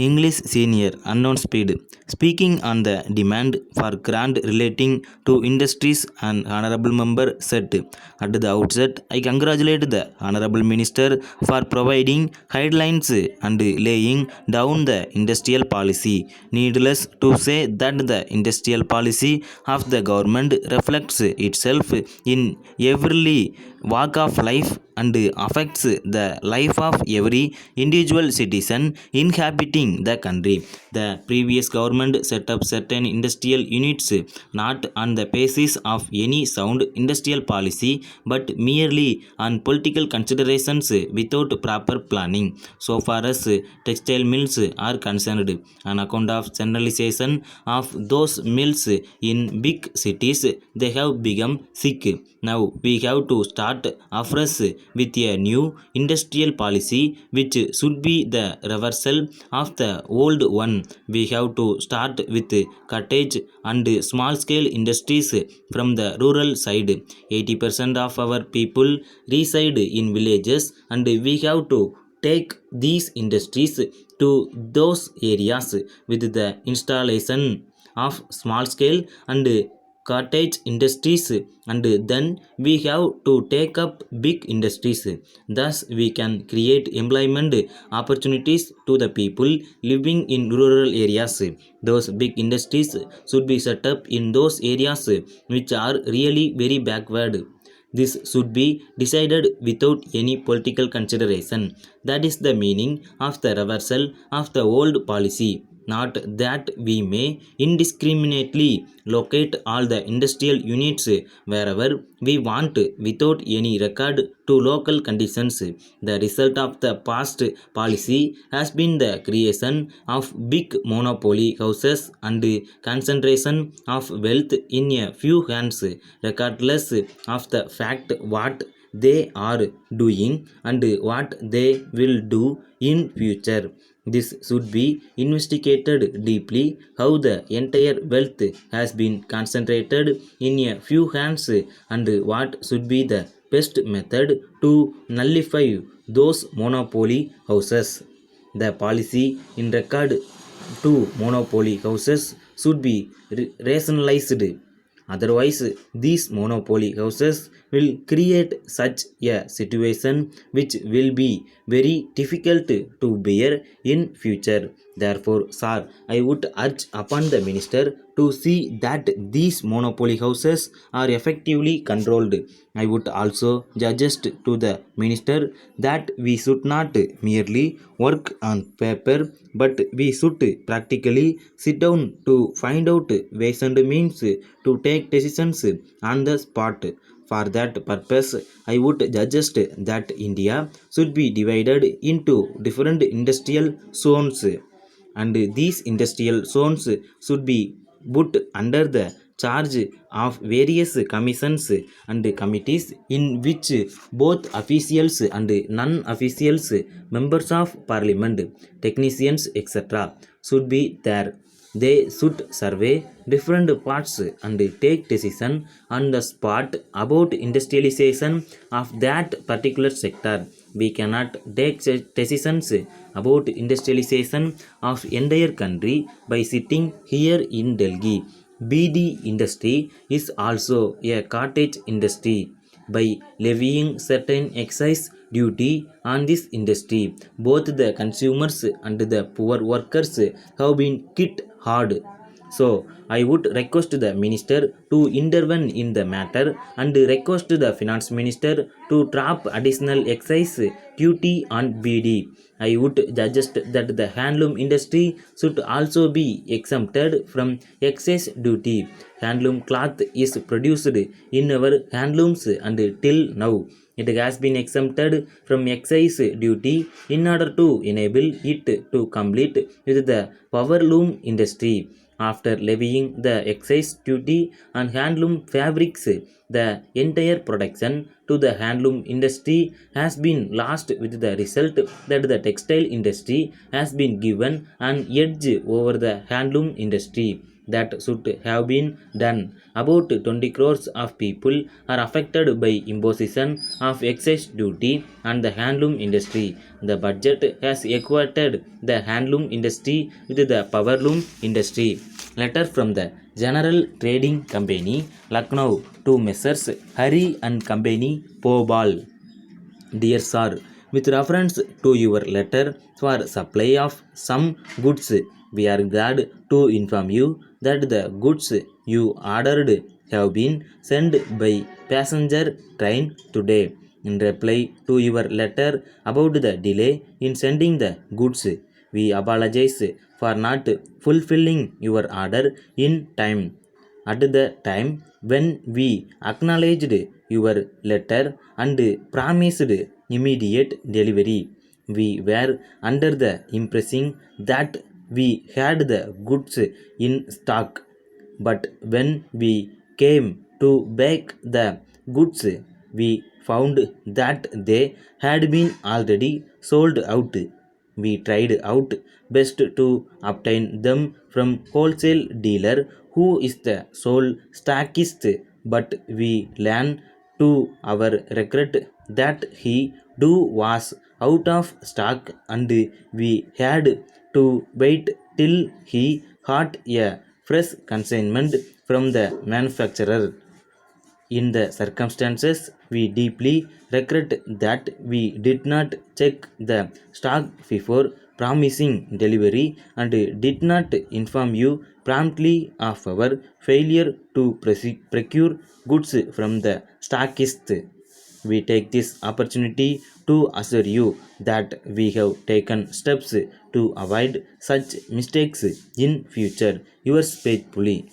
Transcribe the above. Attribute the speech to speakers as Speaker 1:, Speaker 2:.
Speaker 1: English Senior Unknown Speed. Speaking on the demand for grant relating to industries, an honorable member said, "At the outset, I congratulate the honorable minister for providing guidelines and laying down the industrial policy. Needless to say that the industrial policy of the government reflects itself in every walk of life and affects the life of every individual citizen inhabiting the country. The previous government set up certain industrial units not on the basis of any sound industrial policy but merely on political considerations without proper planning. So far as textile mills are concerned, on account of centralization of those mills in big cities, they have become sick. Now we have to start afresh with a new industrial policy which should be the reversal of the old one. We have to start with cottage and small scale industries from the rural side. 80% of our people reside in villages and we have to take these industries to those areas with the installation of small scale and cottage industries, and then we have to take up big industries. Thus we can create employment opportunities to the people living in rural areas. Those big industries should be set up in those areas which are really very backward. This should be decided without any political consideration. That is the meaning of the reversal of the old policy. Not that we may indiscriminately locate all the industrial units wherever we want without any regard to local conditions. The result of the past policy has been the creation of big monopoly houses and concentration of wealth in a few hands, regardless of the fact what they are doing and what they will do in future. This should be investigated deeply, how the entire wealth has been concentrated in a few hands and what should be the best method to nullify those monopoly houses. The policy in regard to monopoly houses should be rationalized. Otherwise, these monopoly houses will create such a situation which will be very difficult to bear in future. Therefore, sir, I would urge upon the minister to see that these monopoly houses are effectively controlled. I would also suggest to the minister that we should not merely work on paper but we should practically sit down to find out ways and means to take decisions on the spot. For that purpose, I would suggest that India should be divided into different industrial zones, and these industrial zones should be put under the charge of various commissions and committees in which both officials and non-officials, members of parliament, technicians, etc. should be there. They should survey different parts and take decision on the spot about industrialization of that particular sector. We cannot take decisions about industrialization of entire country by sitting here in Delhi. BD industry is also a cottage industry. By levying certain excise duty on this industry, both the consumers and the poor workers have been hit hard. So I would request the minister to intervene in the matter and request the finance minister to drop additional excise duty on BD. I would suggest that the handloom industry should also be exempted from excise duty. Handloom cloth is produced in our handlooms and till now it has been exempted from excise duty in order to enable it to compete with the powerloom industry. After levying the excise duty on handloom fabrics, the entire production to the handloom industry has been lost, with the result that the textile industry has been given an edge over the handloom industry. that should have been done. About 20 crores of people are affected by imposition of excess duty on the handloom industry. The budget has equated the handloom industry with the powerloom industry. Letter from the General Trading Company, Lucknow, to Messrs. Hari and Company, Bhopal. Dear Sir, with reference to your letter for supply of some goods, we are glad to inform you that the goods you ordered have been sent by passenger train today. In reply to your letter about the delay in sending the goods, we apologize for not fulfilling your order in time. At the time when we acknowledged your letter and promised immediate delivery, we were under the impression that we had the goods in stock. But when we came to bake the goods, we found that they had been already sold out. We tried out best to obtain them from wholesale dealer who is the sole stockist, but we learned to our regret that he too was out of stock, and we had to wait till he got a fresh consignment from the manufacturer. In the circumstances, we deeply regret that we did not check the stock before promising delivery and did not inform you promptly of our failure to procure goods from the stockist. We take this opportunity to assure you that we have taken steps to avoid such mistakes in future. Yours faithfully.